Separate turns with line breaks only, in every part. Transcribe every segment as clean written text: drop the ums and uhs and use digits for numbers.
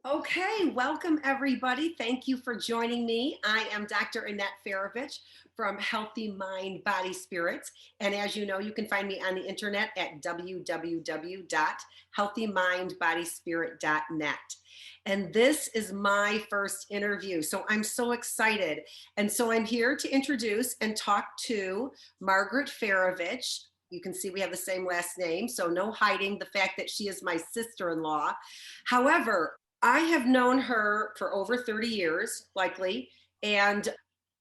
Okay, welcome everybody. Thank you for joining me. I am Dr. Annette Feravich from Healthy Mind, Body, Spirits. And as you know, you can find me on the internet at www.healthymindbodyspirit.net. And this is my first interview. So I'm so excited. And so I'm here to introduce and talk to Margaret Feravich. You can see we have the same last name, so no hiding the fact that she is my sister-in-law. However, I have known her for over 30 years, likely. And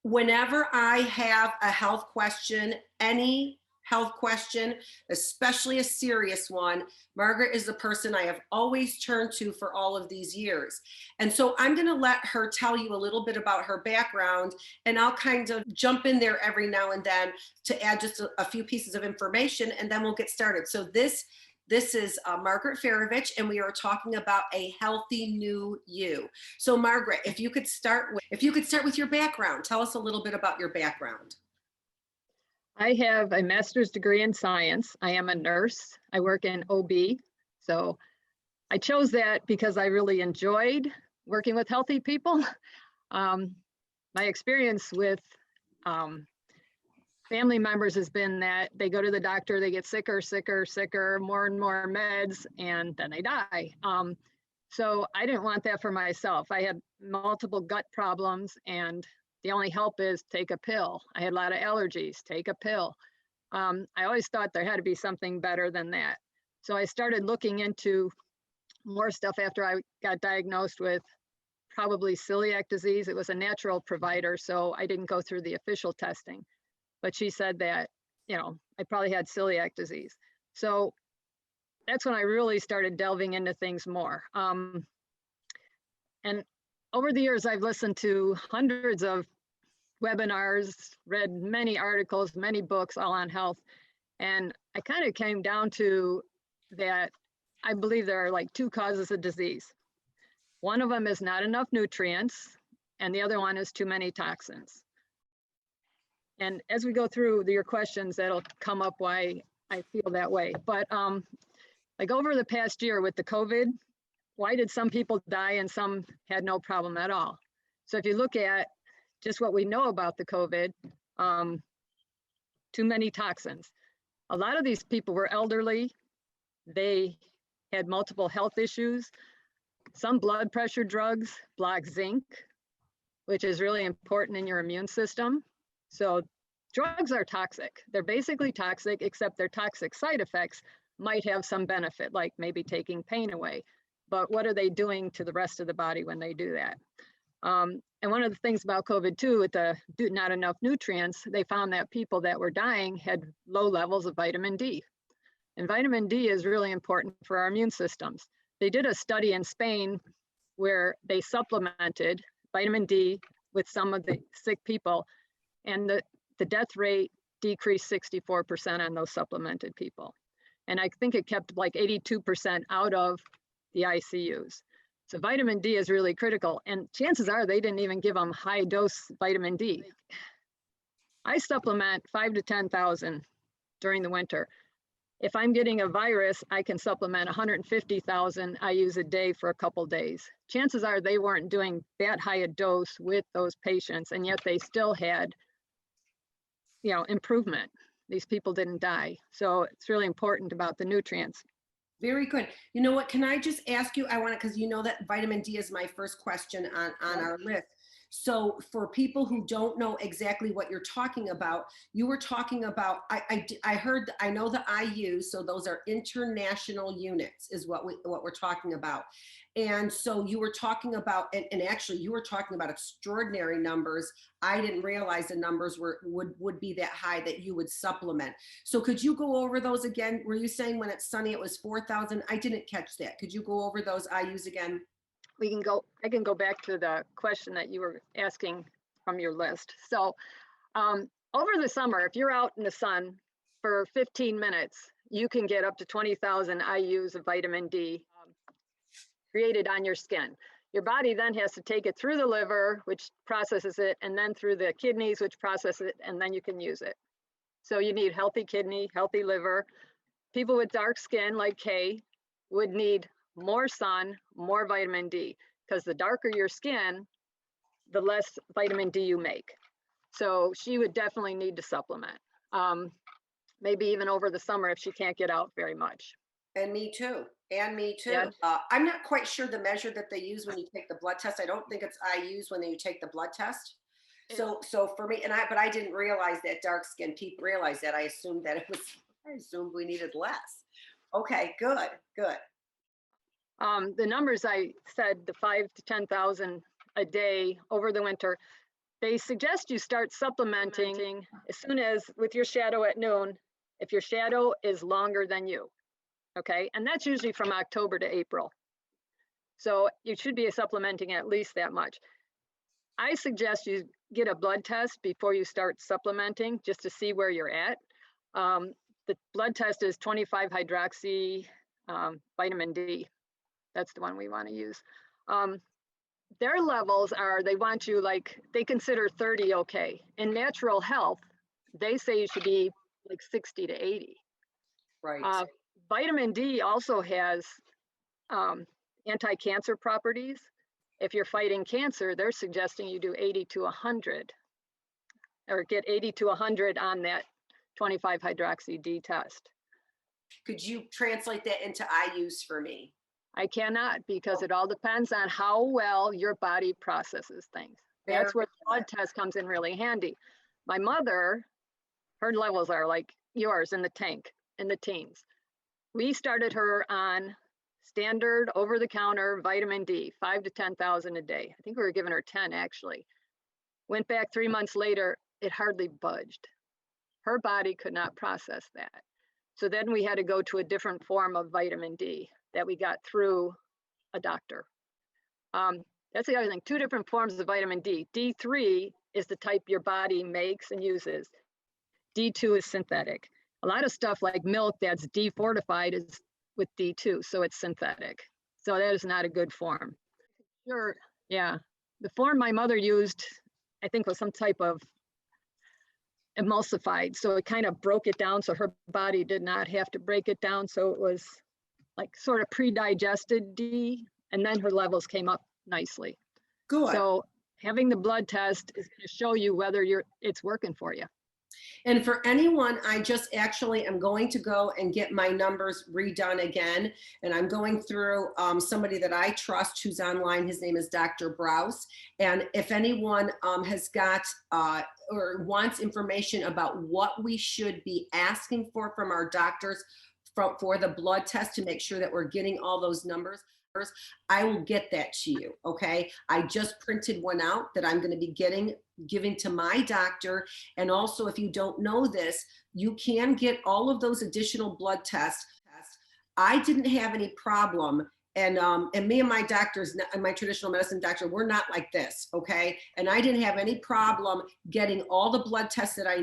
whenever I have a health question, any health question, especially a serious one, Margaret is the person I have always turned to for all of these years. And so I'm going to let her tell you a little bit about her background, and I'll kind of jump in there every now and then to add just a few pieces of information, and then we'll get started. So this is Margaret Feravich, and we are talking about a healthy new you. So, Margaret, if you could start with your background, tell us a little bit about your background.
I have a master's degree in science. I am a nurse. I work in OB. So I chose that because I really enjoyed working with healthy people. My experience with family members has been that they go to the doctor, they get sicker, more and more meds, and then they die. So I didn't want that for myself. I had multiple gut problems, and the only help is take a pill. I had a lot of allergies, take a pill. I always thought there had to be something better than that. So I started looking into more stuff after I got diagnosed with probably celiac disease. It was a natural provider, so I didn't go through the official testing. But she said that, I probably had celiac disease. So that's when I really started delving into things more. And over the years, I've listened to hundreds of webinars, read many articles, many books, all on health. And I kind of came down to that I believe there are like two causes of disease. One of them is not enough nutrients, and the other one is too many toxins. And as we go through your questions, that'll come up why I feel that way. But like over the past year with the COVID, why did some people die and some had no problem at all? So if you look at just what we know about the COVID, too many toxins. A lot of these people were elderly. They had multiple health issues. Some blood pressure drugs block zinc, which is really important in your immune system. So drugs are toxic. They're basically toxic, except their toxic side effects might have some benefit, like maybe taking pain away. But what are they doing to the rest of the body when they do that? And one of the things about COVID too, with the not enough nutrients, they found that people that were dying had low levels of vitamin D. And vitamin D is really important for our immune systems. They did a study in Spain where they supplemented vitamin D with some of the sick people, and the death rate decreased 64% on those supplemented people. And I think it kept like 82% out of the ICUs. So vitamin D is really critical. And chances are they didn't even give them high dose vitamin D. I supplement 5 to 10,000 during the winter. If I'm getting a virus, I can supplement 150,000 IUs a day for a couple days. Chances are they weren't doing that high a dose with those patients, and yet they still had improvement. These people didn't die. So it's really important about the nutrients.
Very good. You know what, can I just ask you, because you know that vitamin D is my first question on our list. So for people who don't know exactly what you're talking about, you were talking about, I know the IU, so those are international units is what we're talking about. And so you were talking about, and actually you were talking about extraordinary numbers. I didn't realize the numbers would be that high that you would supplement. So could you go over those again? Were you saying when it's sunny, it was 4,000? I didn't catch that. Could you go over those IUs again?
I can go back to the question that you were asking from your list. So over the summer, if you're out in the sun for 15 minutes, you can get up to 20,000 IUs of vitamin D created on your skin. Your body then has to take it through the liver, which processes it, and then through the kidneys, which process it, and then you can use it. So you need healthy kidney, healthy liver. People with dark skin like Kay would need more sun, more vitamin D. because the darker your skin, the less vitamin D you make. So she would definitely need to supplement. Maybe even over the summer if she can't get out very much.
And me too. And me too.
Yeah.
I'm not quite sure the measure that they use when you take the blood test. I don't think it's IU's when you take the blood test. So for me, but I didn't realize that dark skinned people realized that. I assumed we needed less. Okay, good.
The numbers I said, the 5 to 10,000 a day over the winter, they suggest you start supplementing as soon as with your shadow at noon, if your shadow is longer than you. Okay, and that's usually from October to April. So you should be supplementing at least that much. I suggest you get a blood test before you start supplementing just to see where you're at. The blood test is 25 hydroxy vitamin D. That's the one we want to use. Their levels are, they want you they consider 30 okay. In natural health, they say you should be like 60 to 80.
Right.
Vitamin D also has anti-cancer properties. If you're fighting cancer, they're suggesting you do 80 to 100 or get 80 to 100 on that 25 hydroxy D test.
Could you translate that into IU's for me?
I cannot, because it all depends on how well your body processes things. That's where the blood test comes in really handy. My mother, her levels are like yours in the tank, in the teens. We started her on standard over-the-counter vitamin D, 5 to 10,000 a day. I think we were giving her 10 actually. Went back 3 months later, it hardly budged. Her body could not process that. So then we had to go to a different form of vitamin D that we got through a doctor. That's the other thing, 2 different forms of vitamin D. D3 is the type your body makes and uses. D2 is synthetic. A lot of stuff like milk that's defortified is with D2, so it's synthetic. So that is not a good form. Sure, yeah. The form my mother used, I think, was some type of emulsified. So it kind of broke it down so her body did not have to break it down. So it was like sort of pre-digested D, and then her levels came up nicely.
Good.
So having the blood test is going to show you whether it's working for you.
And for anyone, I just actually am going to go and get my numbers redone again. And I'm going through somebody that I trust who's online. His name is Dr. Browse. And if anyone has got or wants information about what we should be asking for from our doctors for the blood test to make sure that we're getting all those numbers, I will get that to you, okay? I just printed one out that I'm going to be giving to my doctor. And also, if you don't know this, you can get all of those additional blood tests. I didn't have any problem. And me and my doctors, and my traditional medicine doctor, we're not like this, okay? And I didn't have any problem getting all the blood tests that I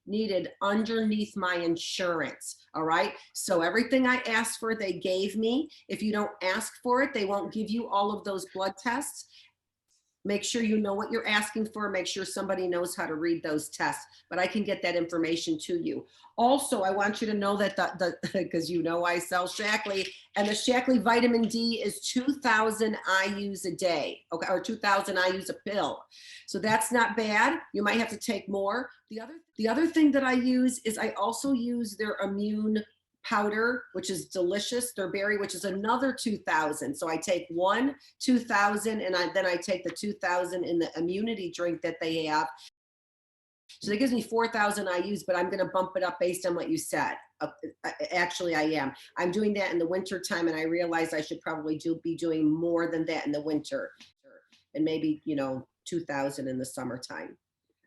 needed underneath my insurance, all right? So everything I asked for, they gave me. If you don't ask for it, they won't give you all of those blood tests. Make sure you know what you're asking for. Make sure somebody knows how to read those tests, but I can get that information to you. Also, I want you to know that because you know I sell Shaklee, and the Shaklee vitamin D is 2,000 IU's a day, okay, or 2,000 IU's a pill. So that's not bad. You might have to take more. The other thing that I use is I also use their immune powder, which is delicious, their berry, which is another 2,000. So I take 2,000, and then I take the 2,000 in the immunity drink that they have. So that gives me 4,000 IU's, but I'm going to bump it up based on what you said. Actually, I am. I'm doing that in the winter time, and I realize I should probably be doing more than that in the winter, and maybe 2,000 in the summertime.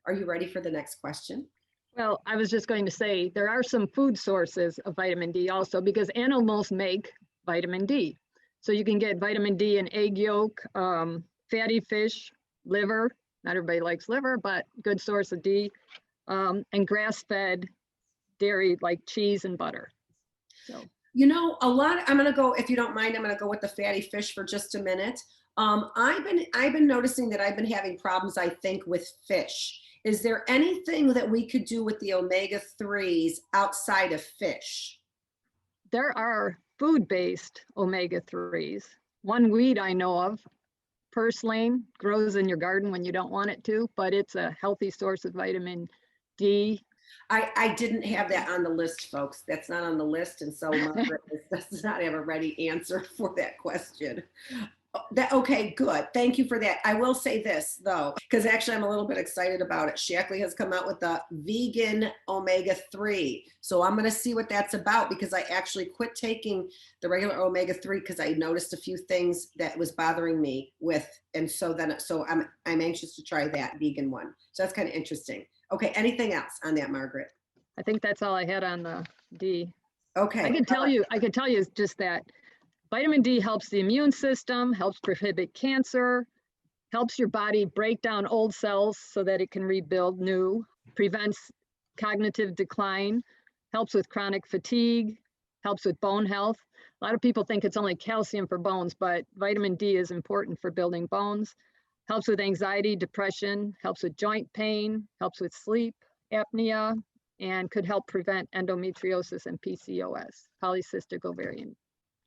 Are you ready for the next question?
Well, I was just going to say, there are some food sources of vitamin D also, because animals make vitamin D. So you can get vitamin D in egg yolk, fatty fish, liver. Not everybody likes liver, but good source of D, and grass-fed dairy like cheese and butter. So,
I'm going to go, if you don't mind, I'm going to go with the fatty fish for just a minute. I've been noticing that I've been having problems, I think, with fish. Is there anything that we could do with the omega-3s outside of fish?
There are food-based omega-3s. One weed I know of purslane, grows in your garden when you don't want it to, but it's a healthy source of vitamin D.
I didn't have that on the list, folks. That's not on the list. And so Margaret does not have a ready answer for that question. Okay, good. Thank you for that. I will say this though, because actually I'm a little bit excited about it. Shaklee has come out with the vegan omega-3. So I'm going to see what that's about, because I actually quit taking the regular omega-3 because I noticed a few things that was bothering me with. And so I'm anxious to try that vegan one. So that's kind of interesting. Okay. Anything else on that, Margaret?
I think that's all I had on the D.
Okay.
I could tell you just that vitamin D helps the immune system, helps prohibit cancer, helps your body break down old cells so that it can rebuild new, prevents cognitive decline, helps with chronic fatigue, helps with bone health. A lot of people think it's only calcium for bones, but vitamin D is important for building bones, helps with anxiety, depression, helps with joint pain, helps with sleep, apnea, and could help prevent endometriosis and PCOS, polycystic ovarian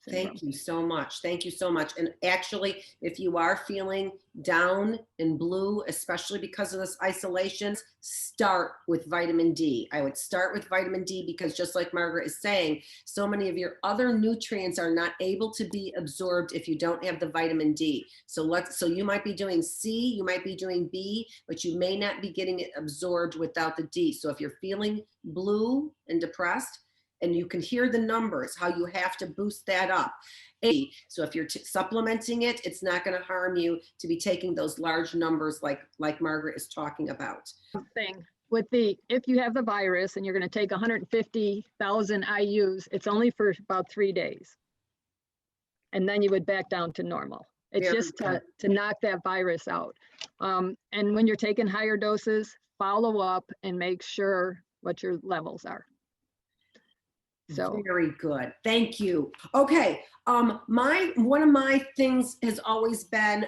syndrome.
Thank you so much. Thank you so much. And actually, if you are feeling down and blue, especially because of this isolation, start with vitamin D. I would start with vitamin D because, just like Margaret is saying, so many of your other nutrients are not able to be absorbed if you don't have the vitamin D. So you might be doing C, you might be doing B, but you may not be getting it absorbed without the D. So if you're feeling blue and depressed, and you can hear the numbers, how you have to boost that up. So if you're supplementing it, it's not going to harm you to be taking those large numbers like Margaret is talking about.
Thing with if you have the virus and you're going to take 150,000 IUs, it's only for about 3 days. And then you would back down to normal. It's
Very
just
good.
to knock that virus out. And when you're taking higher doses, follow up and make sure what your levels are. So
very good. Thank you. Okay. One of my things has always been,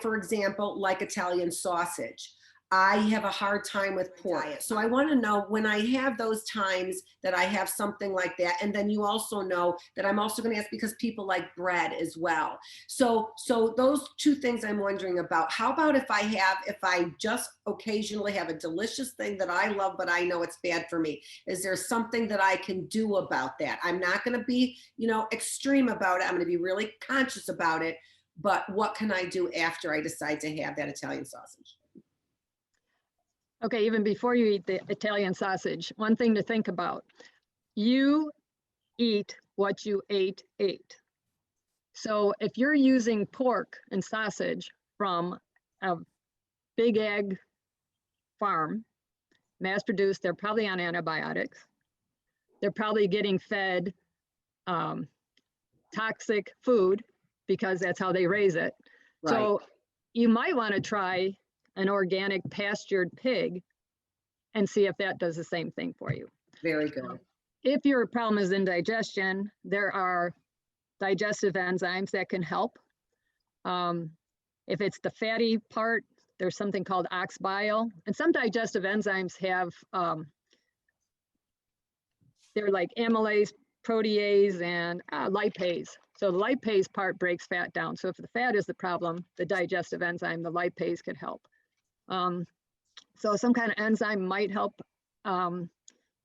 for example, like Italian sausage. I have a hard time with pork. So I want to know, when I have those times that I have something like that, and then you also know that I'm also going to ask because people like bread as well. So those two things I'm wondering about. How about if I just occasionally have a delicious thing that I love, but I know it's bad for me? Is there something that I can do about that? I'm not going to be, extreme about it. I'm going to be really conscious about it. But what can I do after I decide to have that Italian sausage?
okay, even before you eat the Italian sausage, one thing to think about, you eat what you ate. So if you're using pork and sausage from a big ag farm, mass produced, they're probably on antibiotics. They're probably getting fed toxic food because that's how they raise it. Right. So you might want to try an organic pastured pig and see if that does the same thing for you.
Very good.
If your problem is indigestion, there are digestive enzymes that can help. If it's the fatty part, there's something called ox bile. And some digestive enzymes have, they're like amylase, protease, and lipase. So the lipase part breaks fat down. So if the fat is the problem, the digestive enzyme, the lipase, could help. So some kind of enzyme might help.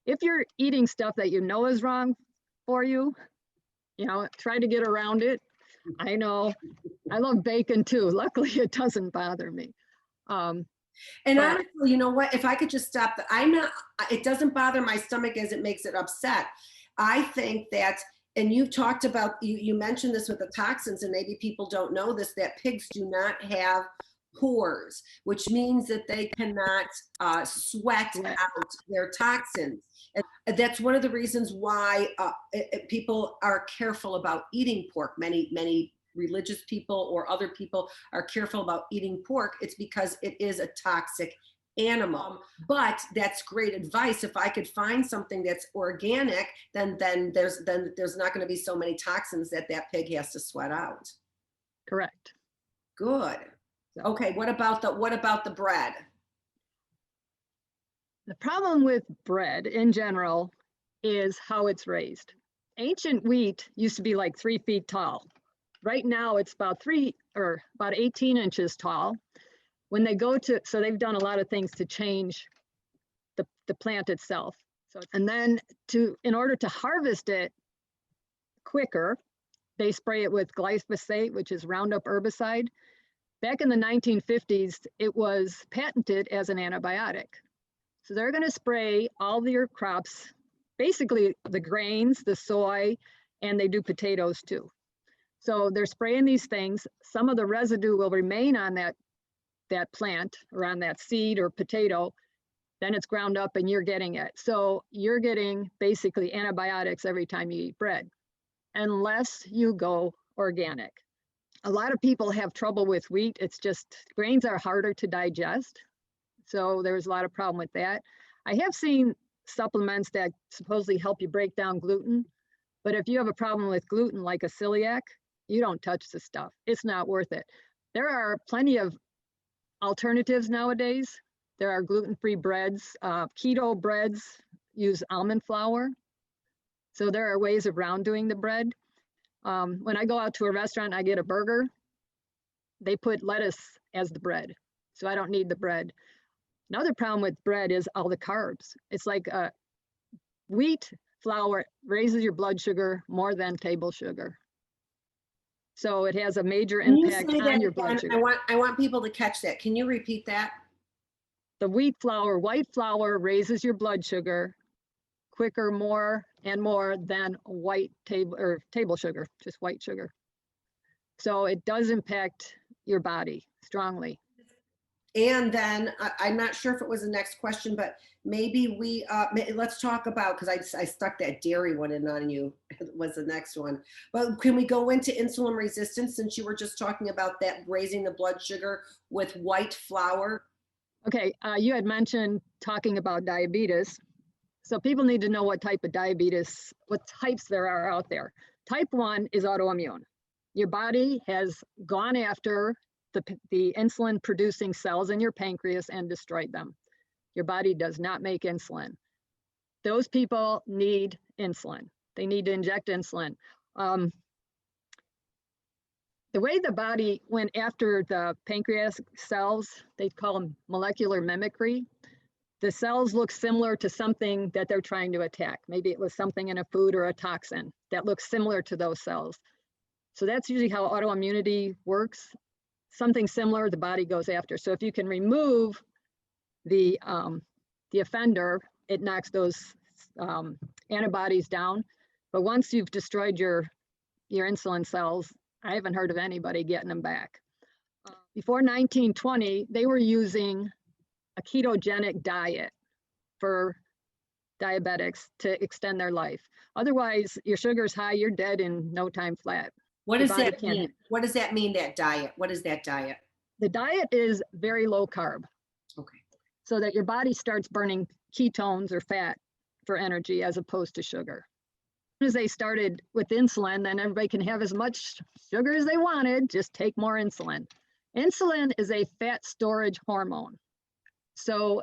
If you're eating stuff that you know is wrong for you, try to get around it. I know, I love bacon too. Luckily, it doesn't bother me.
And honestly, you know what? If I could just stop it doesn't bother my stomach as it makes it upset. I think that, and you've talked about, you mentioned this with the toxins, and maybe people don't know this, that pigs do not have pores, which means that they cannot sweat out their toxins. And that's one of the reasons why people are careful about eating pork. Many religious people or other people are careful about eating pork. It's because it is a toxic animal. But that's great advice. If I could find something that's organic, then there's not going to be so many toxins that pig has to sweat out.
Correct.
Good. Okay, what about the bread?
The problem with bread in general is how it's raised. Ancient wheat used to be like 3 feet tall. Right now it's about 3 or about 18 inches tall. When they go to, so they've done a lot of things to change the plant itself. So, and then in order to harvest it quicker, they spray it with glyphosate, which is Roundup herbicide. Back in the 1950s, it was patented as an antibiotic. So they're going to spray all your crops, basically the grains, the soy, and they do potatoes too. So they're spraying these things. Some of the residue will remain on that plant or on that seed or potato. Then it's ground up and you're getting it. So you're getting basically antibiotics every time you eat bread, unless you go organic. A lot of people have trouble with wheat. It's just grains are harder to digest. So there's a lot of problem with that. I have seen supplements that supposedly help you break down gluten. But if you have a problem with gluten, like a celiac, you don't touch the stuff. It's not worth it. There are plenty of alternatives nowadays. There are gluten-free breads. Keto breads use almond flour. So there are ways around doing the bread. When I go out to a restaurant, I get a burger. They put lettuce as the bread. So I don't need the bread. Another problem with bread is all the carbs. It's like wheat flour raises your blood sugar more than table sugar. So it has a major impact on your blood sugar.
I want people to catch that. Can you repeat that?
The wheat flour, white flour raises your blood sugar quicker, more and more than white table sugar, just white sugar. So it does impact your body strongly.
And then I'm not sure if it was the next question, but maybe let's talk about, because I stuck that dairy one in on you, was the next one. But can we go into insulin resistance, since you were just talking about that, raising the blood sugar with white flour?
Okay, you had mentioned talking about diabetes. So people need to know what type of diabetes, what types there are out there. Type 1 is autoimmune. Your body has gone after the insulin producing cells in your pancreas and destroyed them. Your body does not make insulin. Those people need insulin. They need to inject insulin. The way the body went after the pancreas cells, they call them molecular mimicry. The cells look similar to something that they're trying to attack. Maybe it was something in a food or a toxin that looks similar to those cells. So that's usually how autoimmunity works. Something similar the body goes after. So if you can remove the offender, it knocks those antibodies down. But once you've destroyed your insulin cells, I haven't heard of anybody getting them back. Before 1920, they were using a ketogenic diet for diabetics to extend their life. Otherwise, your sugar's high, you're dead in no time flat.
What does that mean? What does that mean, that diet? What is that diet?
The diet is very low carb.
Okay.
So that your body starts burning ketones or fat for energy as opposed to sugar. As they started with insulin, then everybody can have as much sugar as they wanted, just take more insulin. Insulin is a fat storage hormone. So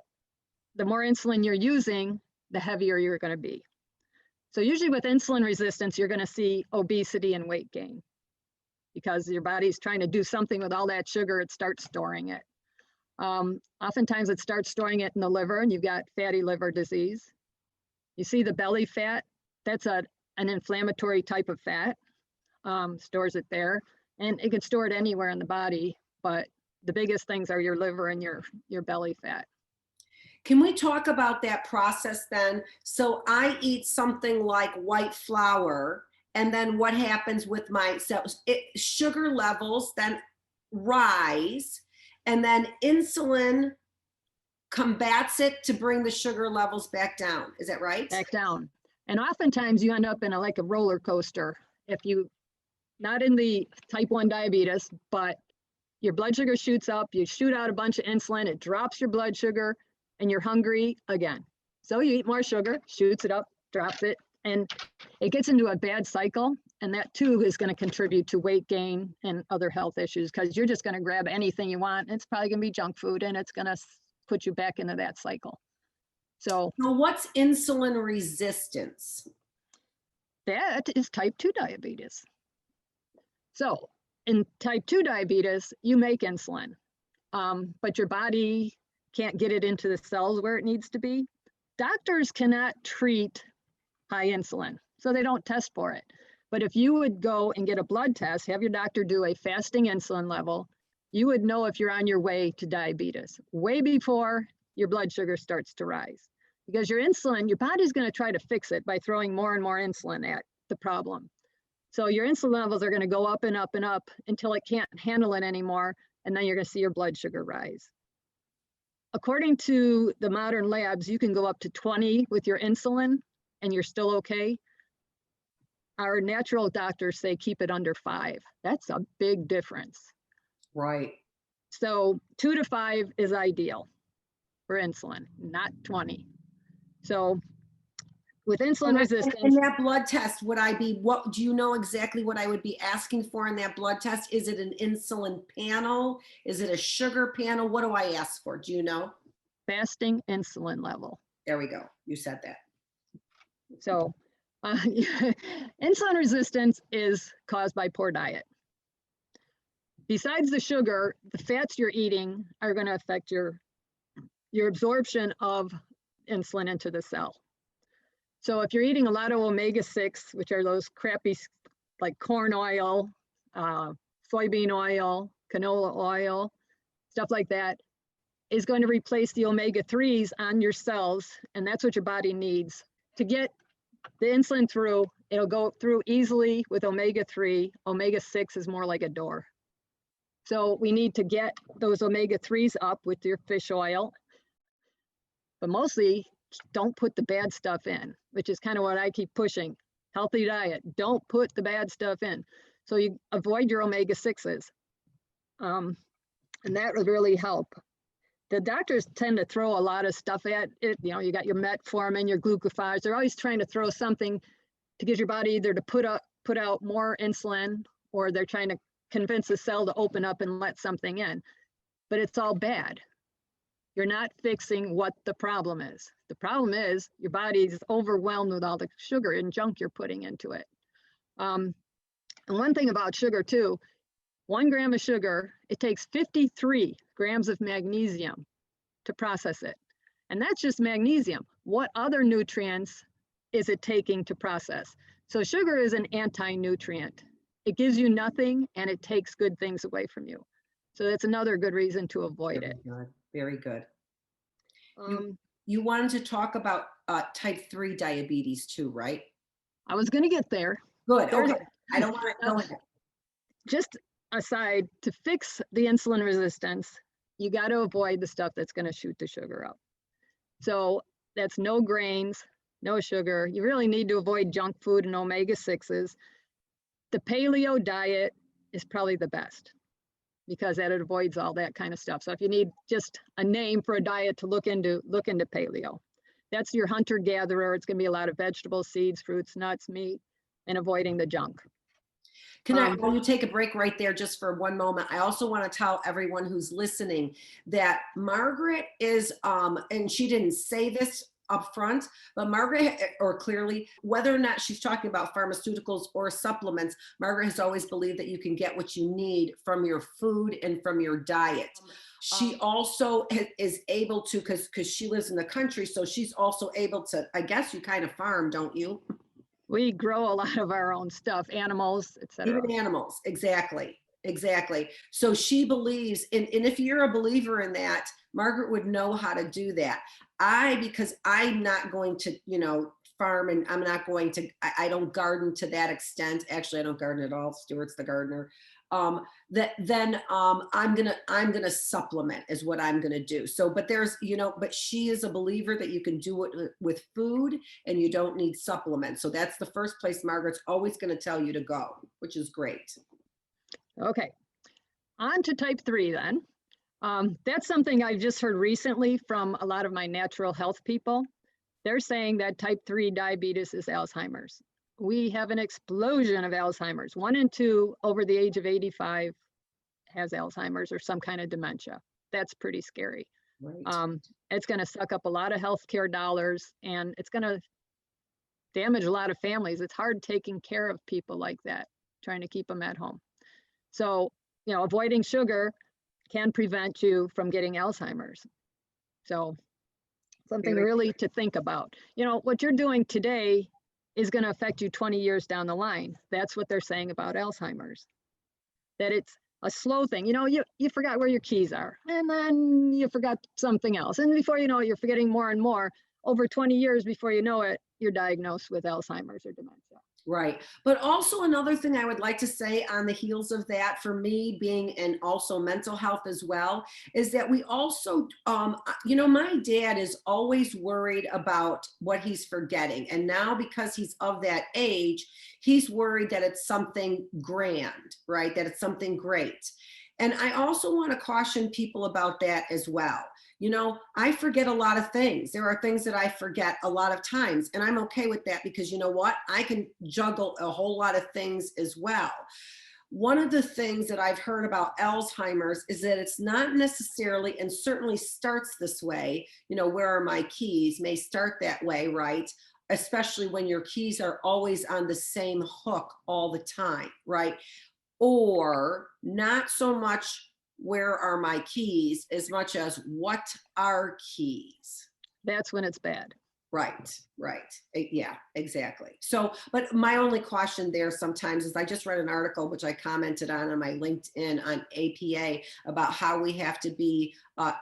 the more insulin you're using, the heavier you're going to be. So usually with insulin resistance, you're going to see obesity and weight gain because your body's trying to do something with all that sugar, it starts storing it. Oftentimes it starts storing it in the liver and you've got fatty liver disease. You see the belly fat, that's an inflammatory type of fat, stores it there. And it can store it anywhere in the body, but the biggest things are your liver and your belly fat.
Can we talk about that process then? So I eat something like white flour, and then what happens with my cells? Sugar levels then rise, and then insulin combats it to bring the sugar levels back down. Is that right?
Back down. And oftentimes you end up in like a roller coaster. If you, not in the type 1 diabetes, but your blood sugar shoots up, you shoot out a bunch of insulin, it drops your blood sugar, and you're hungry again. So you eat more sugar, shoots it up, drops it, and it gets into a bad cycle. And that too is going to contribute to weight gain and other health issues because you're just going to grab anything you want. It's probably going to be junk food and it's going to put you back into that cycle. So
what's insulin resistance?
That is type 2 diabetes. So in type 2 diabetes, you make insulin, but your body can't get it into the cells where it needs to be. Doctors cannot treat high insulin, so they don't test for it. But if you would go and get a blood test, have your doctor do a fasting insulin level, you would know if you're on your way to diabetes way before your blood sugar starts to rise. Because your insulin, your body's going to try to fix it by throwing more and more insulin at the problem. So your insulin levels are going to go up and up and up until it can't handle it anymore, and then you're going to see your blood sugar rise. According to the modern labs, you can go up to 20 with your insulin and you're still okay. Our natural doctors say keep it under 5. That's a big difference.
Right.
So 2 to 5 is ideal for insulin, not 20. So with insulin resistance.
In that blood test, what do you know exactly what I would be asking for in that blood test? Is it an insulin panel? Is it a sugar panel? What do I ask for? Do you know?
Fasting insulin level.
There we go. You said that.
So insulin resistance is caused by poor diet. Besides the sugar, the fats you're eating are going to affect your absorption of insulin into the cell. So if you're eating a lot of omega-6, which are those crappy, like corn oil, soybean oil, canola oil, stuff like that, is going to replace the omega-3s on your cells, and that's what your body needs. To get the insulin through, it'll go through easily with omega-3. Omega-6 is more like a door. So we need to get those omega-3s up with your fish oil, but mostly don't put the bad stuff in, which is kind of what I keep pushing. Healthy diet, don't put the bad stuff in. So you avoid your omega-6s. And that would really help. The doctors tend to throw a lot of stuff at it. You know, you got your metformin, your glucophage. They're always trying to throw something to get your body either to put out more insulin, or they're trying to convince the cell to open up and let something in. But it's all bad. You're not fixing what the problem is. The problem is your body is overwhelmed with all the sugar and junk you're putting into it. And one thing about sugar too, 1 gram of sugar, it takes 53 grams of magnesium to process it. And that's just magnesium. What other nutrients is it taking to process? So sugar is an anti-nutrient. It gives you nothing and it takes good things away from you. So that's another good reason to avoid it.
Good. Very good. You wanted to talk about type 3 diabetes too, right?
I was going to get there.
Good. Okay. I don't want to go ahead.
Just aside, to fix the insulin resistance, you got to avoid the stuff that's going to shoot the sugar up. So that's no grains, no sugar. You really need to avoid junk food and omega-6s. The paleo diet is probably the best, because that avoids all that kind of stuff. So if you need just a name for a diet to look into paleo. That's your hunter-gatherer. It's going to be a lot of vegetables, seeds, fruits, nuts, meat, and avoiding the junk.
Will you take a break right there just for one moment? I also want to tell everyone who's listening that Margaret is, and she didn't say this up front, but Margaret, or clearly, whether or not she's talking about pharmaceuticals or supplements, Margaret has always believed that you can get what you need from your food and from your diet. She also is able to, because she lives in the country, so she's also able to, I guess you kind of farm, don't you?
We grow a lot of our own stuff, animals, etc.
Even animals, exactly. So she believes, and if you're a believer in that, Margaret would know how to do that. Because I'm not going to, farm, and I'm not going to, I don't garden to that extent. Actually, I don't garden at all. Stuart's the gardener. I'm gonna supplement is what I'm gonna do. So, but but she is a believer that you can do it with food and you don't need supplements. So that's the first place Margaret's always gonna tell you to go, which is great.
Okay, on to type 3 then. That's something I've just heard recently from a lot of my natural health people. They're saying that type 3 diabetes is Alzheimer's. We have an explosion of Alzheimer's. 1 in 2 over the age of 85 has Alzheimer's or some kind of dementia. That's pretty scary. Right. It's going to suck up a lot of healthcare dollars, and it's going to damage a lot of families. It's hard taking care of people like that, trying to keep them at home. So, avoiding sugar can prevent you from getting Alzheimer's. So something really to think about. What you're doing today is going to affect you 20 years down the line. That's what they're saying about Alzheimer's, that it's a slow thing. You forgot where your keys are, and then you forgot something else. And before you know it, you're forgetting more and more. Over 20 years before you know it, you're diagnosed with Alzheimer's or dementia.
Right. But also another thing I would like to say on the heels of that, for me being and also mental health as well, is that we also, my dad is always worried about what he's forgetting. And now because he's of that age, he's worried that it's something grand, right? That it's something great. And I also want to caution people about that as well. I forget a lot of things. There are things that I forget a lot of times, and I'm okay with that because you know what? I can juggle a whole lot of things as well. One of the things that I've heard about Alzheimer's is that it's not necessarily, and certainly starts this way, where are my keys may start that way, right? Especially when your keys are always on the same hook all the time, right? Or not so much where are my keys as much as what are keys.
That's when it's bad.
Right. Yeah, exactly. So, but my only caution there sometimes is I just read an article, which I commented on my LinkedIn on APA, about how we have to be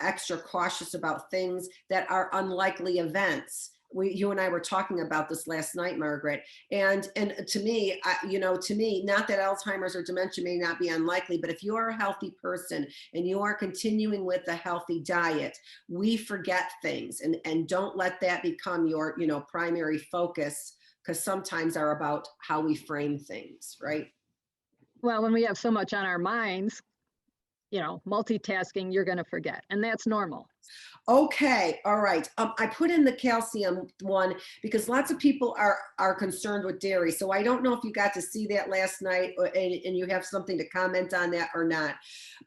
extra cautious about things that are unlikely events. You and I were talking about this last night, Margaret. And to me, not that Alzheimer's or dementia may not be unlikely, but if you are a healthy person and you are continuing with a healthy diet, we forget things, and don't let that become your, primary focus, because sometimes are about how we frame things, right?
Well, when we have so much on our minds, multitasking, you're going to forget, and that's normal.
Okay, all right. I put in the calcium one because lots of people are concerned with dairy. So I don't know if you got to see that last night and you have something to comment on that or not.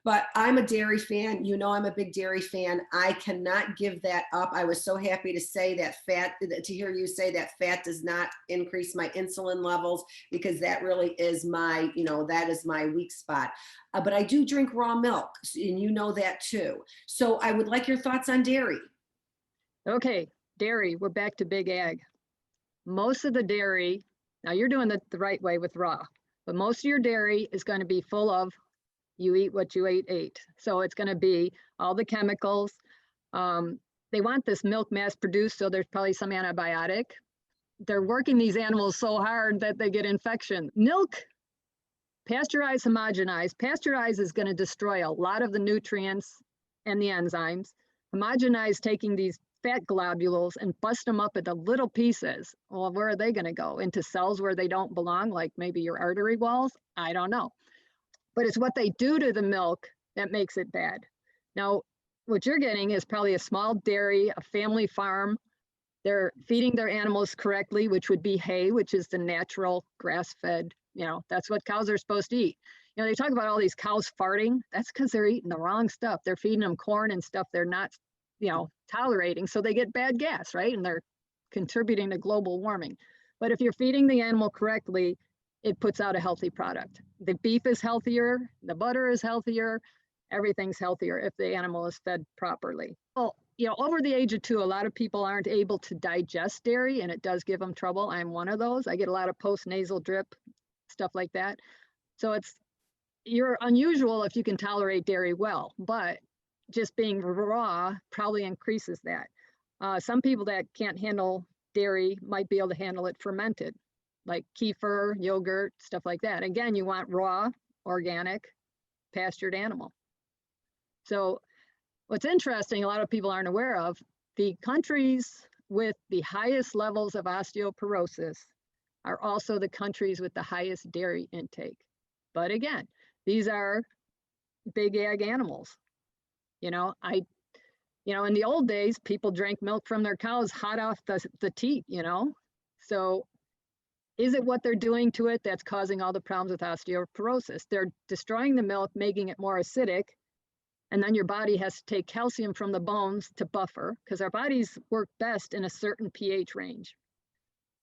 But I'm a dairy fan. I'm a big dairy fan. I cannot give that up. I was so happy to hear you say that fat does not increase my insulin levels, because that really is my, that is my weak spot. But I do drink raw milk, and you know that too. So I would like your thoughts on dairy.
Okay, dairy, we're back to big ag. Most of the dairy, now you're doing it the right way with raw, but most of your dairy is going to be full of, you eat what you ate. So it's going to be all the chemicals. They want this milk mass produced, so there's probably some antibiotic. They're working these animals so hard that they get infection. Milk, pasteurized, homogenized. Pasteurized is going to destroy a lot of the nutrients and the enzymes. Homogenized, taking these fat globules and bust them up into little pieces. Well, where are they going to go? Into cells where they don't belong, like maybe your artery walls? I don't know. But it's what they do to the milk that makes it bad. Now, what you're getting is probably a small dairy, a family farm. They're feeding their animals correctly, which would be hay, which is the natural grass-fed, that's what cows are supposed to eat. They talk about all these cows farting. That's because they're eating the wrong stuff. They're feeding them corn and stuff they're not, tolerating. So they get bad gas, right? And they're contributing to global warming. But if you're feeding the animal correctly, it puts out a healthy product. The beef is healthier, the butter is healthier, everything's healthier if the animal is fed properly. Well, over the age of 2, a lot of people aren't able to digest dairy, and it does give them trouble. I'm one of those. I get a lot of post-nasal drip, stuff like that. So you're unusual if you can tolerate dairy well, but just being raw probably increases that. Some people that can't handle dairy might be able to handle it fermented, like kefir, yogurt, stuff like that. Again, you want raw, organic, pastured animal. So what's interesting, a lot of people aren't aware of, the countries with the highest levels of osteoporosis are also the countries with the highest dairy intake. But again, these are big ag animals. In the old days, people drank milk from their cows hot off the teat, So is it what they're doing to it that's causing all the problems with osteoporosis? They're destroying the milk, making it more acidic, and then your body has to take calcium from the bones to buffer, because our bodies work best in a certain pH range.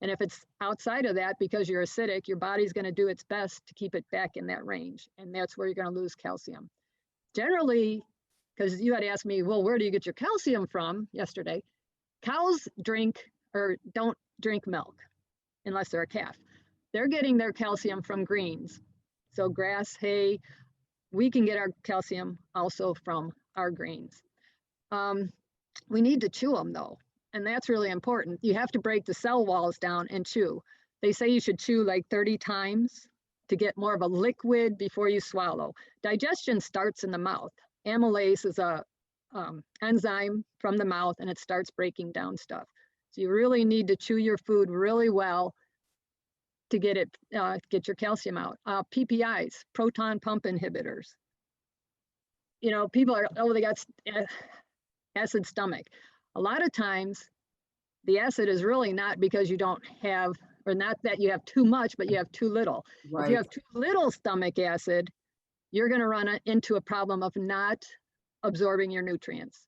And if it's outside of that because you're acidic, your body's going to do its best to keep it back in that range. And that's where you're going to lose calcium. Generally, because you had asked me, well, where do you get your calcium from yesterday? Cows drink or don't drink milk unless they're a calf. They're getting their calcium from greens. So grass, hay, we can get our calcium also from our greens. We need to chew them though, and that's really important. You have to break the cell walls down and chew. They say you should chew like 30 times to get more of a liquid before you swallow. Digestion starts in the mouth. Amylase is a enzyme from the mouth, and it starts breaking down stuff. So you really need to chew your food really well to get it, get your calcium out. PPIs, proton pump inhibitors. You know, people are, oh, they got acid stomach. A lot of times the acid is really not because you don't have, or not that you have too much, but you have too little.
Right.
If you have too little stomach acid, you're going to run into a problem of not absorbing your nutrients,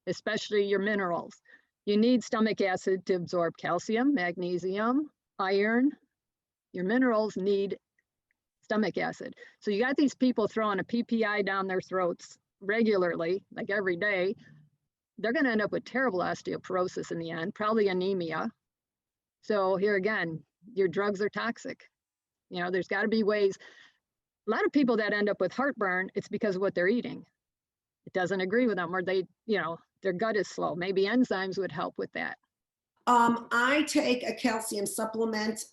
especially your minerals. You need stomach acid to absorb calcium, magnesium, iron. Your minerals need stomach acid. So you got these people throwing a PPI down their throats regularly, like every day. They're going to end up with terrible osteoporosis in the end, probably anemia. So here again, your drugs are toxic. You know, there's got to be ways. A lot of people that end up with heartburn, it's because of what they're eating. It doesn't agree with them, or they, you know, their gut is slow. Maybe enzymes would help with that.
I take a calcium supplement.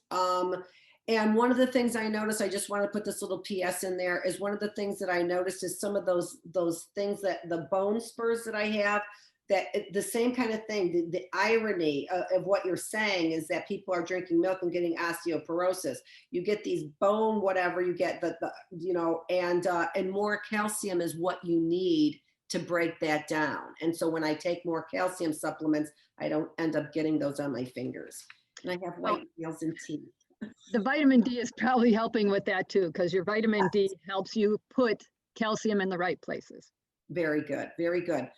And one of the things I noticed, I just want to put this little PS in there, is one of the things that I noticed is some of those things that the bone spurs that I have, that the same kind of thing, the irony of what you're saying is that people are drinking milk and getting osteoporosis. You get these bone, whatever, you get the you know, and more calcium is what you need to break that down. And so when I take more calcium supplements, I don't end up getting those on my fingers. And I have white nails and teeth.
The vitamin D is probably helping with that too, because your vitamin D helps you put calcium in the right places.
Very good, very good.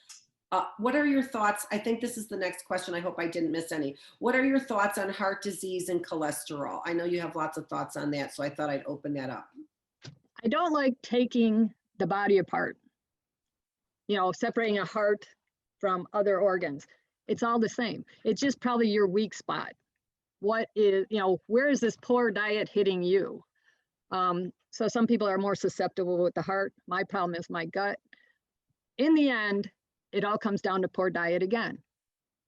What are your thoughts? I think this is the next question. I hope I didn't miss any. What are your thoughts on heart disease and cholesterol? I know you have lots of thoughts on that, so I thought I'd open that up.
I don't like taking the body apart, you know, separating a heart from other organs. It's all the same. It's just probably your weak spot. What is, you know, where is this poor diet hitting you? So some people are more susceptible with the heart. My problem is my gut. In the end, it all comes down to poor diet again.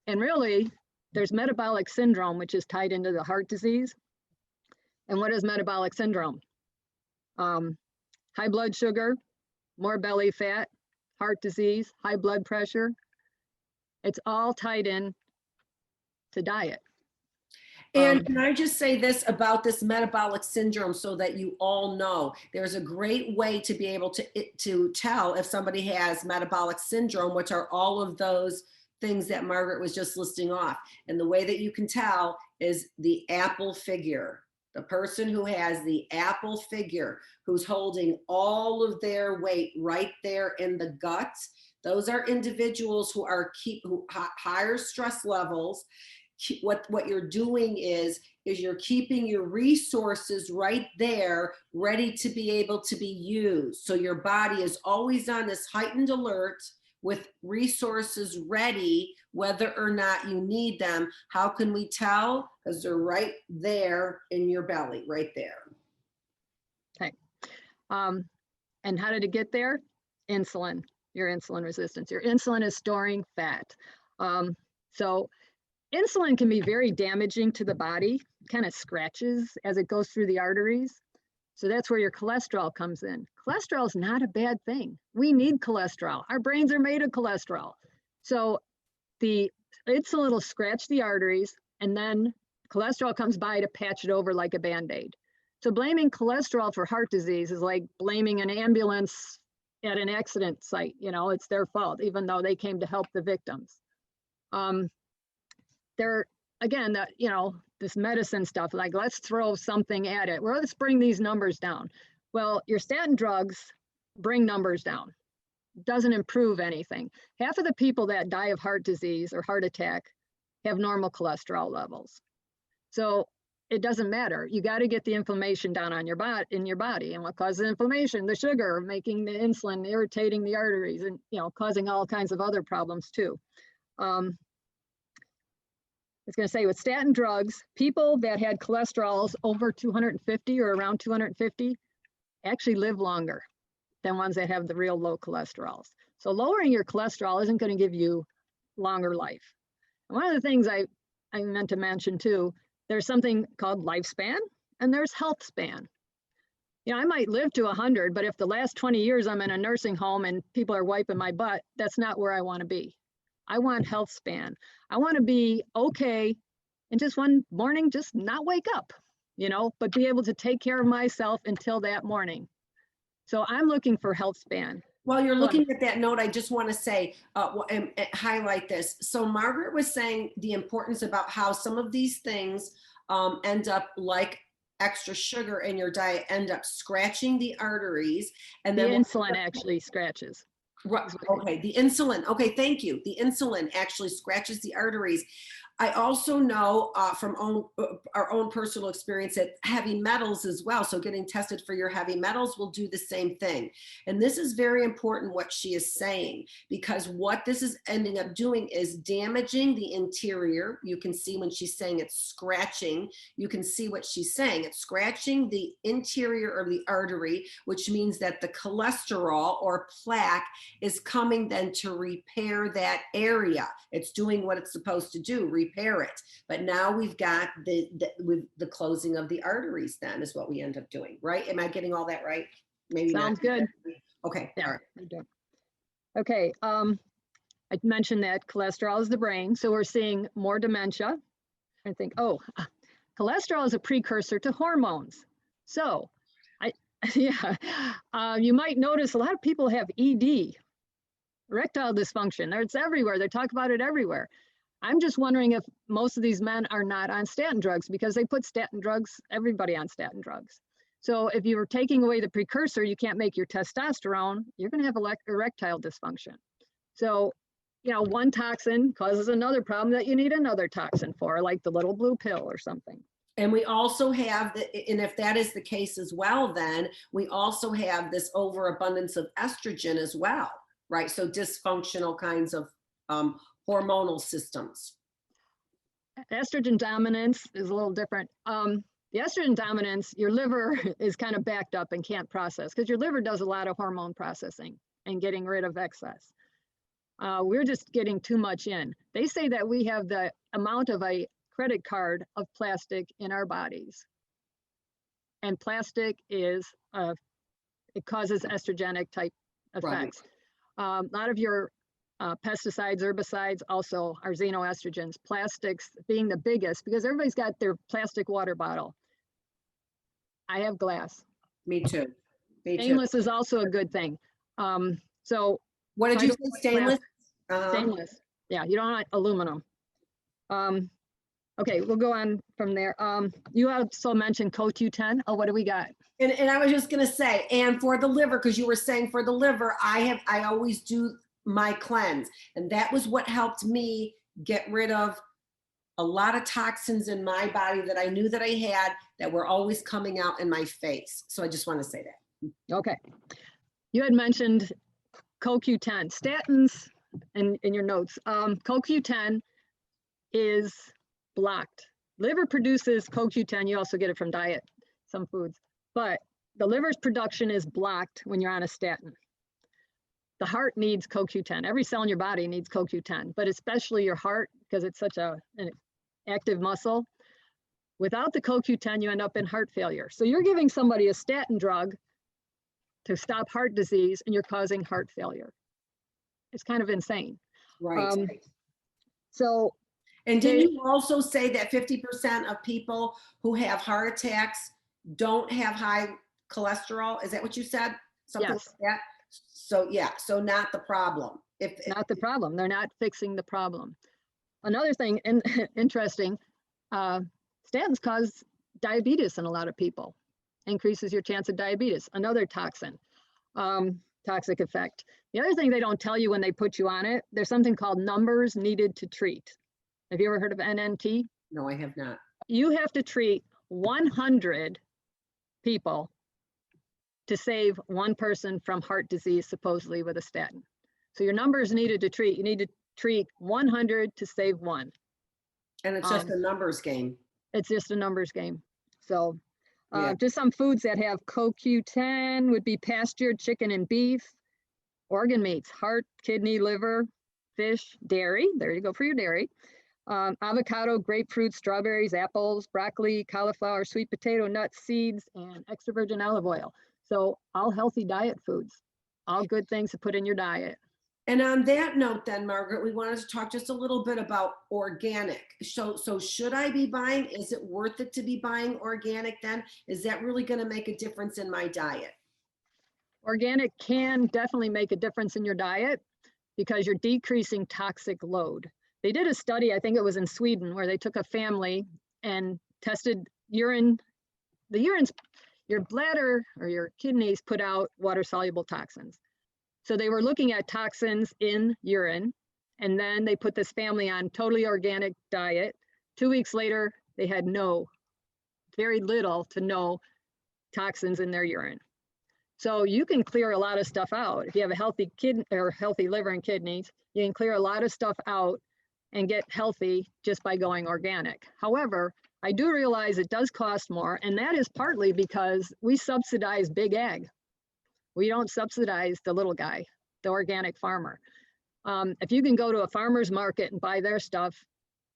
And really, there's metabolic syndrome, which is tied into the heart disease. And what is metabolic syndrome? High blood sugar, more belly fat, heart disease, high blood pressure. It's all tied in to diet.
And can I just say this about this metabolic syndrome so that you all know, there's a great way to be able to tell if somebody has metabolic syndrome, which are all of those things that Margaret was just listing off. And the way that you can tell is the apple figure. The person who has the apple figure, who's holding all of their weight right there in the gut, those are individuals who are higher stress levels. What you're doing is you're keeping your resources right there, ready to be able to be used. So your body is always on this heightened alert with resources ready, whether or not you need them. How can we tell? Because they're right there in your belly, right there.
Okay. And how did it get there? Insulin, your insulin resistance. Your insulin is storing fat. So insulin can be very damaging to the body, kind of scratches as it goes through the arteries. So that's where your cholesterol comes in. Cholesterol is not a bad thing. We need cholesterol. Our brains are made of cholesterol. So the insulin will scratch the arteries, and then cholesterol comes by to patch it over like a Band-Aid. So blaming cholesterol for heart disease is like blaming an ambulance at an accident site. You know, it's their fault, even though they came to help the victims. They're, again, that, you know, this medicine stuff, like let's throw something at it. Well, let's bring these numbers down. Well, your statin drugs bring numbers down. Doesn't improve anything. Half of the people that die of heart disease or heart attack have normal cholesterol levels. So it doesn't matter. You got to get the inflammation down on your in your body. And what causes inflammation? The sugar, making the insulin, irritating the arteries, and causing all kinds of other problems too. I was going to say, with statin drugs, people that had cholesterols over 250 or around 250 actually live longer than ones that have the real low cholesterols. So lowering your cholesterol isn't going to give you longer life. And one of the things I meant to mention too, there's something called lifespan and there's health span. I might live to 100, but if the last 20 years I'm in a nursing home and people are wiping my butt, that's not where I want to be. I want health span. I want to be okay and just one morning, just not wake up, but be able to take care of myself until that morning. So I'm looking for health span.
While you're looking at that note, I just want to say, and highlight this. So Margaret was saying the importance about how some of these things end up like extra sugar in your diet, end up scratching the arteries. And then
the insulin actually scratches.
Right. Okay. The insulin. Okay. Thank you. The insulin actually scratches the arteries. I also know from our own personal experience that heavy metals as well. So getting tested for your heavy metals will do the same thing. And this is very important what she is saying, because what this is ending up doing is damaging the interior. You can see when she's saying it's scratching, you can see what she's saying. It's scratching the interior of the artery, which means that the cholesterol or plaque is coming then to repair that area. It's doing what it's supposed to do, repair it. But now we've got with the closing of the arteries then is what we end up doing, right? Am I getting all that right? Maybe
sounds
not.
Good.
Okay.
Yeah,
all right.
Okay. I mentioned that cholesterol is the brain. So we're seeing more dementia. I think, cholesterol is a precursor to hormones. So you might notice a lot of people have ED, erectile dysfunction. It's everywhere. They talk about it everywhere. I'm just wondering if most of these men are not on statin drugs, because they put statin drugs, everybody on statin drugs. So if you were taking away the precursor, you can't make your testosterone, you're going to have erectile dysfunction. So, one toxin causes another problem that you need another toxin for, like the little blue pill or something.
And we also have, and if that is the case as well, then we also have this overabundance of estrogen as well, right? So dysfunctional kinds of hormonal systems.
Estrogen dominance is a little different. The estrogen dominance, your liver is kind of backed up and can't process, because your liver does a lot of hormone processing and getting rid of excess. We're just getting too much in. They say that we have the amount of a credit card of plastic in our bodies. And plastic is, it causes estrogenic type effects. Right. A lot of your pesticides, herbicides also are xenoestrogens, plastics being the biggest, because everybody's got their plastic water bottle. I have glass.
Me too.
Stainless is also a good thing. So
what did you say? Stainless?
Stainless. Yeah, you don't want aluminum. Okay, we'll go on from there. You also mentioned CoQ10. Oh, what do we got?
And I was just gonna say, and for the liver, because you were saying for the liver, I always do my cleanse. And that was what helped me get rid of a lot of toxins in my body that I knew that I had that were always coming out in my face. So I just want to say that.
Okay. You had mentioned CoQ10. Statins in your notes. CoQ10 is blocked. Liver produces CoQ10. You also get it from diet, some foods. But the liver's production is blocked when you're on a statin. The heart needs CoQ10. Every cell in your body needs CoQ10, but especially your heart, because it's such an active muscle. Without the CoQ10, you end up in heart failure. So you're giving somebody a statin drug to stop heart disease, and you're causing heart failure. It's kind of insane.
Right.
And
didn't you also say that 50% of people who have heart attacks don't have high cholesterol? Is that what you said? Something
yes.
like that? So yeah, so not the problem.
Not the problem. They're not fixing the problem. Another thing, interesting, statins cause diabetes in a lot of people. Increases your chance of diabetes. Another toxin, toxic effect. The other thing they don't tell you when they put you on it, there's something called numbers needed to treat. Have you ever heard of NNT?
No, I have not.
You have to treat 100 people to save one person from heart disease, supposedly with a statin. So your numbers needed to treat, you need to treat 100 to save one.
And it's just a numbers game.
It's just a numbers game. So
Yeah.
just some foods that have CoQ10 would be pastured chicken and beef, organ meats, heart, kidney, liver, fish, dairy. There you go for your dairy. Avocado, grapefruit, strawberries, apples, broccoli, cauliflower, sweet potato, nuts, seeds, and extra virgin olive oil. So all healthy diet foods, all good things to put in your diet.
And on that note then, Margaret, we wanted to talk just a little bit about organic. So should I be buying, is it worth it to be buying organic then? Is that really going to make a difference in my diet?
Organic can definitely make a difference in your diet because you're decreasing toxic load. They did a study, I think it was in Sweden, where they took a family and tested urine. The urine's, your bladder or your kidneys put out water-soluble toxins. So they were looking at toxins in urine, and then they put this family on totally organic diet. 2 weeks later, they had very little to no toxins in their urine. So you can clear a lot of stuff out. If you have a healthy healthy liver and kidneys, you can clear a lot of stuff out and get healthy just by going organic. However, I do realize it does cost more, and that is partly because we subsidize big ag. We don't subsidize the little guy, the organic farmer. If you can go to a farmer's market and buy their stuff,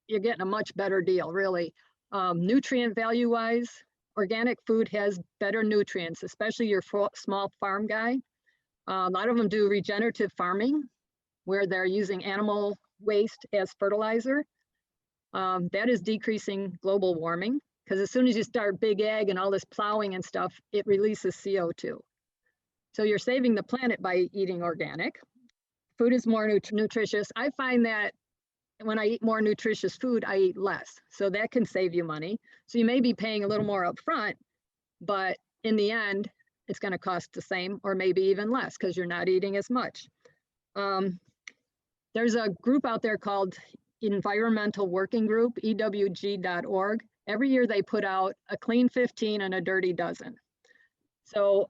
you're getting a much better deal, really. Nutrient value-wise, organic food has better nutrients, especially your small farm guy. A lot of them do regenerative farming, where they're using animal waste as fertilizer. That is decreasing global warming, because as soon as you start big ag and all this plowing and stuff, it releases CO2. So you're saving the planet by eating organic. Food is more nutritious. I find that when I eat more nutritious food, I eat less. So that can save you money. So you may be paying a little more up front, but in the end, it's going to cost the same or maybe even less because you're not eating as much. There's a group out there called Environmental Working Group, EWG.org. Every year they put out a clean 15 and a dirty dozen. So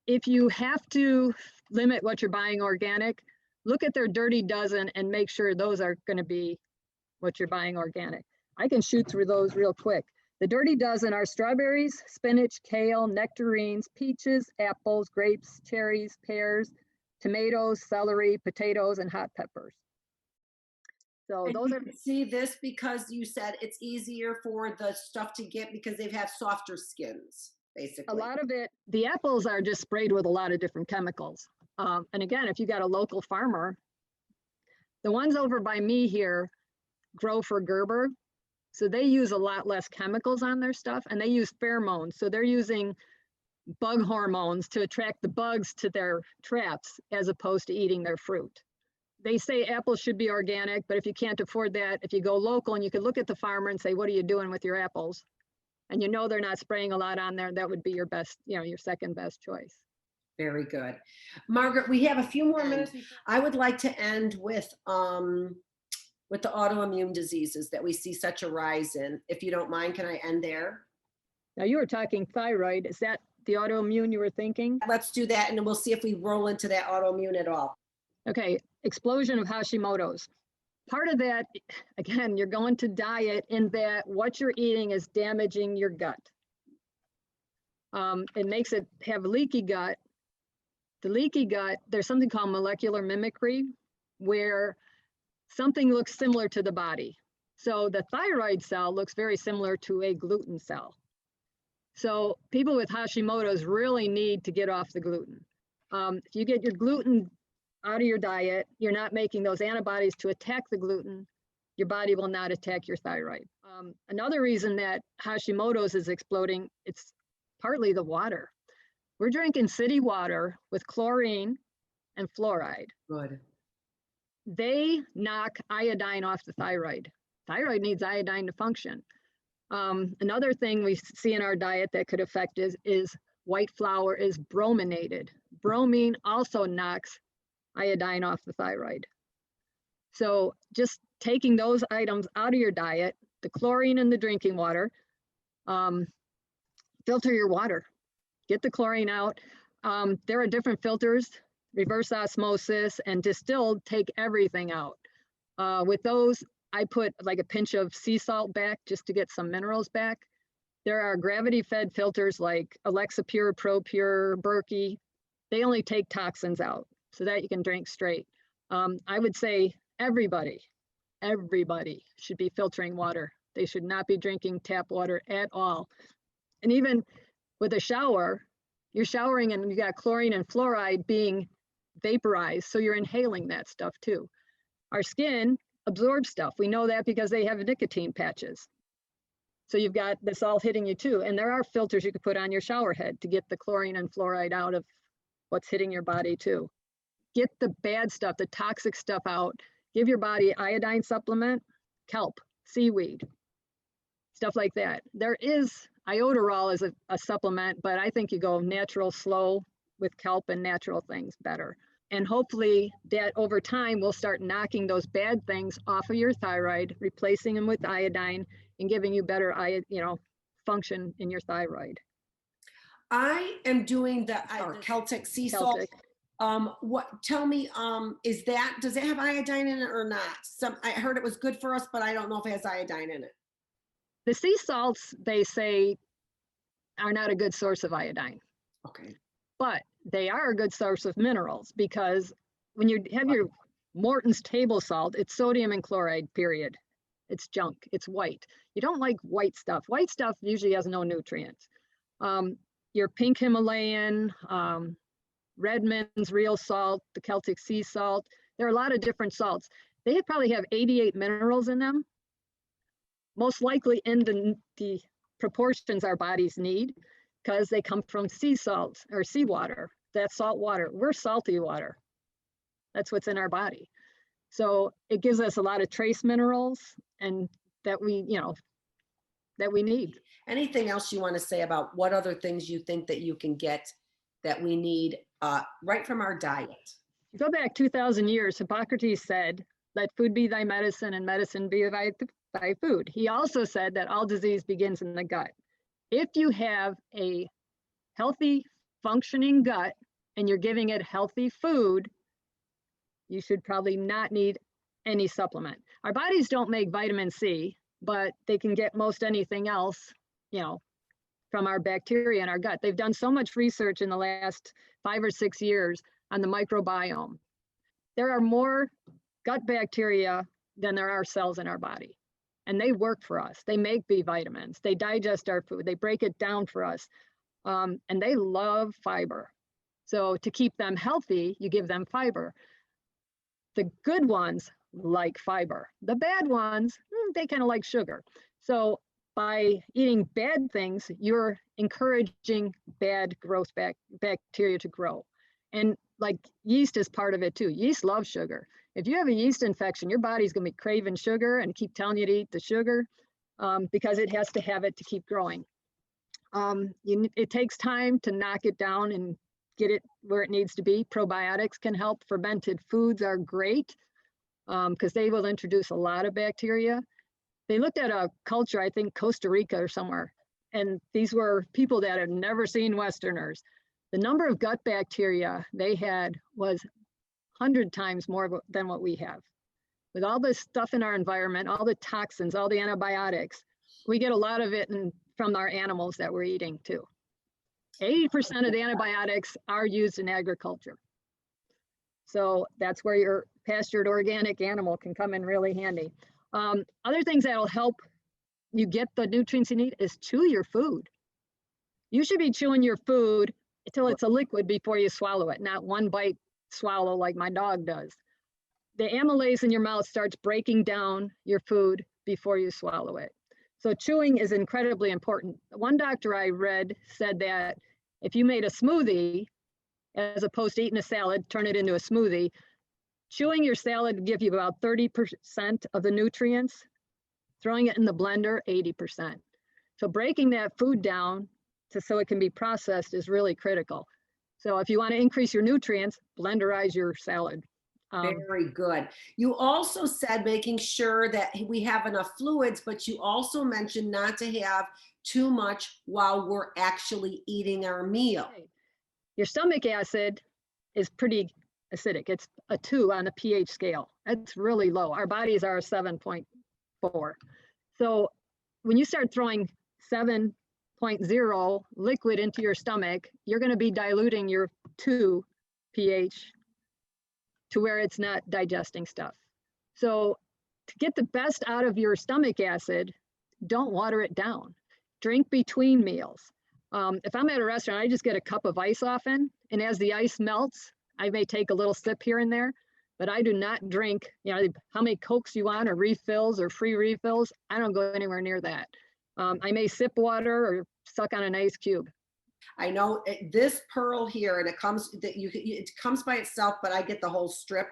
if you have to limit what you're buying organic, look at their dirty dozen and make sure those are going to be what you're buying organic. I can shoot through those real quick. The dirty dozen are strawberries, spinach, kale, nectarines, peaches, apples, grapes, cherries, pears, tomatoes, celery, potatoes, and hot peppers. So
and
those
you
are
can see this because you said it's easier for the stuff to get because they have softer skins, basically.
a lot of it. The apples are just sprayed with a lot of different chemicals. And again, if you got a local farmer, the ones over by me here grow for Gerber. So they use a lot less chemicals on their stuff, and they use pheromones. So they're using bug hormones to attract the bugs to their traps as opposed to eating their fruit. They say apples should be organic, but if you can't afford that, if you go local and you can look at the farmer and say, what are you doing with your apples? And you know they're not spraying a lot on there, that would be your best, your second best choice.
Very good. Margaret, we have a few more minutes. I would like to end with the autoimmune diseases that we see such a rise in. If you don't mind, can I end there?
Now you were talking thyroid. Is that the autoimmune you were thinking?
Let's do that, and then we'll see if we roll into that autoimmune at all.
Okay, explosion of Hashimoto's. Part of that, again, you're going to diet in that what you're eating is damaging your gut. It makes it have leaky gut. The leaky gut, there's something called molecular mimicry, where something looks similar to the body. So the thyroid cell looks very similar to a gluten cell. So people with Hashimoto's really need to get off the gluten. If you get your gluten out of your diet, you're not making those antibodies to attack the gluten, your body will not attack your thyroid. Another reason that Hashimoto's is exploding, it's partly the water. We're drinking city water with chlorine and fluoride.
Good.
They knock iodine off the thyroid. Thyroid needs iodine to function. Another thing we see in our diet that could affect is white flour is brominated. Bromine also knocks iodine off the thyroid. So just taking those items out of your diet, the chlorine in the drinking water. Filter your water, get the chlorine out. There are different filters, reverse osmosis and distilled take everything out. With those, I put like a pinch of sea salt back just to get some minerals back. There are gravity fed filters like Alexa Pure, Pro Pure, Berkey. They only take toxins out so that you can drink straight. I would say everybody should be filtering water. They should not be drinking tap water at all. And even with a shower, you're showering and you got chlorine and fluoride being vaporized. So you're inhaling that stuff too. Our skin absorbs stuff. We know that because they have nicotine patches. So you've got this all hitting you too. And there are filters you could put on your shower head to get the chlorine and fluoride out of what's hitting your body too. Get the bad stuff, the toxic stuff out. Give your body iodine supplement, kelp, seaweed, stuff like that. There is iodoral as a supplement, but I think you go natural, slow with kelp and natural things better. And hopefully that over time will start knocking those bad things off of your thyroid, replacing them with iodine and giving you better, function in your thyroid.
I am doing the Celtic Sea Salt. Tell me, does it have iodine in it or not? I heard it was good for us, but I don't know if it has iodine in it.
The sea salts, they say, are not a good source of iodine.
Okay.
But they are a good source of minerals because when you have your Morton's table salt, it's sodium and chloride, period. It's junk, it's white. You don't like white stuff. White stuff usually has no nutrients. Your pink Himalayan, Redmond's real salt, the Celtic Sea Salt, there are a lot of different salts. They probably have 88 minerals in them, most likely in the proportions our bodies need because they come from sea salt or seawater. That's salt water. We're salty water. That's what's in our body. So it gives us a lot of trace minerals and that we need.
Anything else you want to say about what other things you think that you can get that we need right from our diet?
Go back 2,000 years, Hippocrates said, let food be thy medicine and medicine be thy food. He also said that all disease begins in the gut. If you have a healthy, functioning gut and you're giving it healthy food, you should probably not need any supplement. Our bodies don't make vitamin C, but they can get most anything else, from our bacteria in our gut. They've done so much research in the last 5 or 6 years on the microbiome. There are more gut bacteria than there are cells in our body. And they work for us. They make B vitamins. They digest our food. They break it down for us. And they love fiber. So to keep them healthy, you give them fiber. The good ones like fiber. The bad ones, they kind of like sugar. So by eating bad things, you're encouraging bad growth bacteria to grow. And like yeast is part of it too. Yeast loves sugar. If you have a yeast infection, your body's going to be craving sugar and keep telling you to eat the sugar because it has to have it to keep growing. It takes time to knock it down and get it where it needs to be. Probiotics can help. Fermented foods are great because they will introduce a lot of bacteria. They looked at a culture, I think Costa Rica or somewhere, and these were people that had never seen Westerners. The number of gut bacteria they had was 100 times more than what we have. With all this stuff in our environment, all the toxins, all the antibiotics, we get a lot of it from our animals that we're eating too. 80% of the antibiotics are used in agriculture. So that's where your pastured organic animal can come in really handy. Other things that'll help you get the nutrients you need is chew your food. You should be chewing your food until it's a liquid before you swallow it, not one bite swallow like my dog does. The amylase in your mouth starts breaking down your food before you swallow it. So chewing is incredibly important. One doctor I read said that if you made a smoothie, as opposed to eating a salad, turn it into a smoothie, chewing your salad would give you about 30% of the nutrients, throwing it in the blender, 80%. So breaking that food down so it can be processed is really critical. So if you want to increase your nutrients, blenderize your salad.
Very good. You also said making sure that we have enough fluids, but you also mentioned not to have too much while we're actually eating our meal.
Right. Your stomach acid is pretty acidic. It's a 2 on the pH scale. That's really low. Our bodies are 7.4. So when you start throwing 7.0 liquid into your stomach, you're going to be diluting your 2 pH to where it's not digesting stuff. So to get the best out of your stomach acid, don't water it down. Drink between meals. If I'm at a restaurant, I just get a cup of ice often, and as the ice melts, I may take a little sip here and there, but I do not drink, how many Cokes you want or refills or free refills. I don't go anywhere near that. I may sip water or suck on an ice cube.
I know this pearl here, and it comes by itself, but I get the whole strip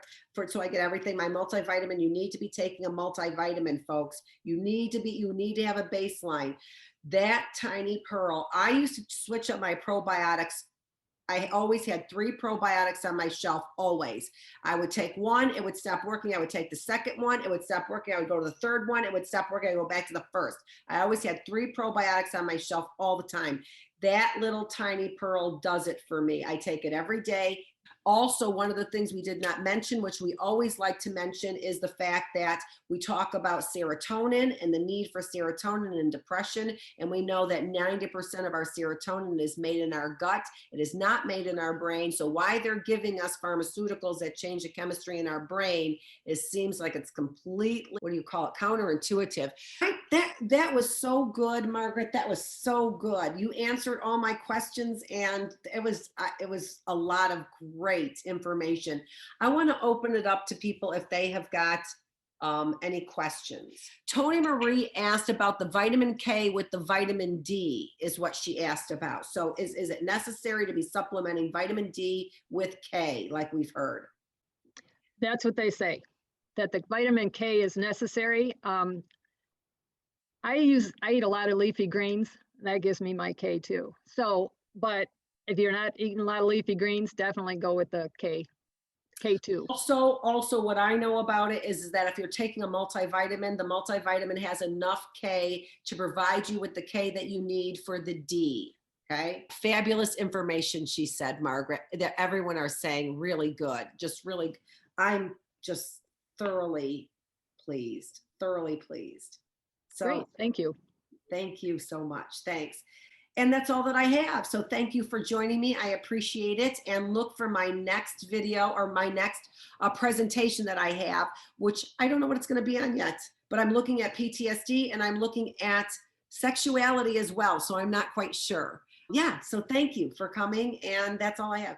so I get everything. My multivitamin, you need to be taking a multivitamin, folks. You need to have a baseline. That tiny pearl, I used to switch up my probiotics. I always had 3 probiotics on my shelf, always. I would take one, it would stop working. I would take the second one, it would stop working. I would go to the third one, it would stop working. I would go back to the first. I always had 3 probiotics on my shelf all the time. That little tiny pearl does it for me. I take it every day. Also, one of the things we did not mention, which we always like to mention, is the fact that we talk about serotonin and the need for serotonin in depression. And we know that 90% of our serotonin is made in our gut. It is not made in our brain. So why they're giving us pharmaceuticals that change the chemistry in our brain, it seems like it's completely, counterintuitive. That was so good, Margaret. That was so good. You answered all my questions, and it was a lot of great information. I want to open it up to people if they have got any questions. Tony Marie asked about the vitamin K with the vitamin D, is what she asked about. So is it necessary to be supplementing vitamin D with K, like we've heard?
That's what they say, that the vitamin K is necessary. I eat a lot of leafy greens. That gives me my K too. So, but if you're not eating a lot of leafy greens, definitely go with the K2.
Also, what I know about it is that if you're taking a multivitamin, the multivitamin has enough K to provide you with the K that you need for the D. Okay. Fabulous information, she said, Margaret, that everyone are saying really good. I'm just thoroughly pleased. So
great. Thank you.
Thank you so much. Thanks. And that's all that I have. So thank you for joining me. I appreciate it. And look for my next video or my next presentation that I have, which I don't know what it's going to be on yet, but I'm looking at PTSD and I'm looking at sexuality as well. So I'm not quite sure. Yeah. So thank you for coming. And that's all I have.